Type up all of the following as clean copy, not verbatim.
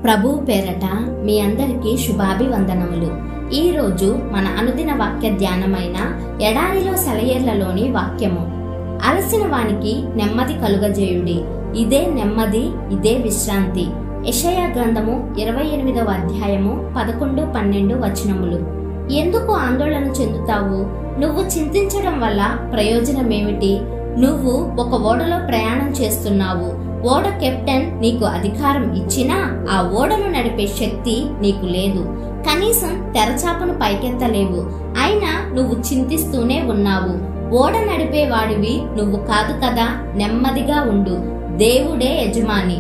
ప్రభువు పేరట మీ అందరికీ శుభాభివందనములు. ఈ రోజు మన అనుదిన వాక్య ధ్యానమైన ఎడారిలో సెలయేర్లలోని వాక్యము. అలసిన వానికి నెమ్మది కలుగజేయుడి, ఇదే నెమ్మది, ఇదే విశ్రాంతి. యెషయా గ్రంథము 28వ అధ్యాయము 11-12 వచనములు. ఎందుకు ఆందోళన చెందుతావు? నువ్వు చింతించడం వల్ల ప్రయోజనమేమిటి? నువ్వు ఒక ఓడలో ప్రయాణం చేస్తున్నావు. ఓడ కెప్టెన్ నీకు అధికారం ఇచ్చినా ఆ ఓడను నడిపే శక్తి నీకు లేదు. కనీసం తెరచాపను పైకెత్తలేవు. అయినా నువ్వు చింతిస్తూనే ఉన్నావు. ఓడ నడిపే వాడివి నువ్వు కాదు కదా. నెమ్మదిగా ఉండు, దేవుడే యజమాని.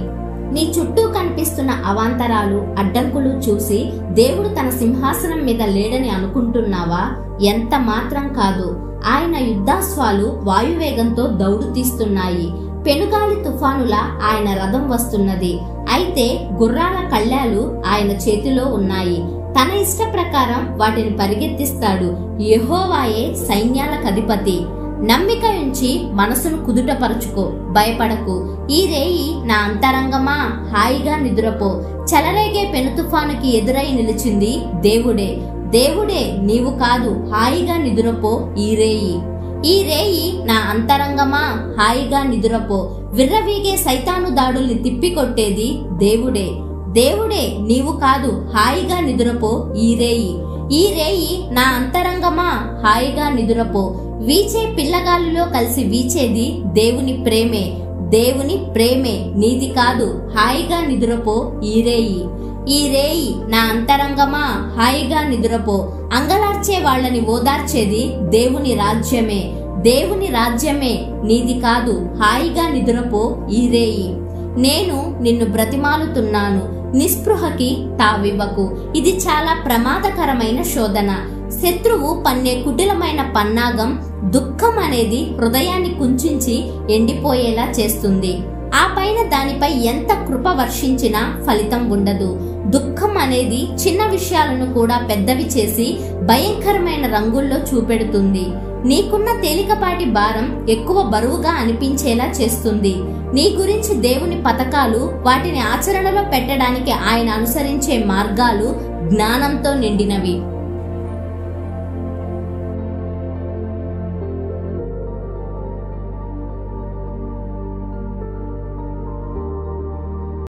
నీ చుట్టూ కనిపిస్తున్న అవాంతరాలు, అడ్డంకులు చూసి దేవుడు తన సింహాసనం మీద లేడని అనుకుంటున్నావా? ఎంత మాత్రం కాదు. ఆయన యుద్ధాశ్వాలు వాయువేగంతో దౌడు తీస్తున్నాయి. పెనుగాలి తుఫానులా ఆయన రథం వస్తున్నది. అయితే గుర్రాల కళ్ళాలు ఆయన చేతిలో ఉన్నాయి. తన ఇష్ట ప్రకారం వాటిని పరిగెత్తిస్తాడు. యెహోవాయే సైన్యాలకు అధిపతి. నమ్మిక ఉంచి మనసును కుదుటపరుచుకో, భయపడకు. ఈ రేయి నా అంతరంగమా, హాయిగా నిద్రపో. చెలరేగే పెను తుఫానుకి ఎదురై నిలిచింది దేవుడే. దేవుడే, నీవు కాదు. హాయిగా నిద్రపో. ఈ రేయి నా అంతరంగమా, హాయిగా నిద్రపో. విర్రవీగే సైతాను దాడుల్ని తిప్పికొట్టేది దేవుడే. దేవుడే, నీవు కాదు. హాయిగా నిద్రపో. ఈ రేయి నా అంతరంగమా, హాయిగా నిద్రపో. వీచే పిల్లగాలిలో కలిసి వీచేది దేవుని ప్రేమే. దేవుని ప్రేమే, నీది కాదు. హాయిగా నిద్రపో. ఈ రేయి నా అంతరంగమా, హాయిగా నిద్రపో. అంగలార్చే వాళ్ళని ఓదార్చేది దేవుని రాజ్యమే. దేవుని రాజ్యమే, నీది కాదు. హాయిగా నిద్రపో. ఈ రేయి. నేను నిన్ను బ్రతిమాలుతున్నాను, నిస్పృహకి తావివ్వకు. ఇది చాలా ప్రమాదకరమైన శోధన. శత్రువు పన్నే కుటిలమైన పన్నాగం. దుఃఖం అనేది హృదయాన్ని కుంచించి ఎండిపోయేలా చేస్తుంది. ఆ పైన దానిపై ఎంత కృప వర్షించినా ఫలితం ఉండదు. దుఃఖం అనేది చిన్న విషయాలను కూడా పెద్దవి చేసి భయంకరమైన రంగుల్లో చూపెడుతుంది. నీకున్న తేలికపాటి భారం ఎక్కువ బరువుగా అనిపించేలా చేస్తుంది. నీ గురించి దేవుని పథకాలు, వాటిని ఆచరణలో పెట్టడానికి ఆయన అనుసరించే మార్గాలు జ్ఞానంతో నిండినవి.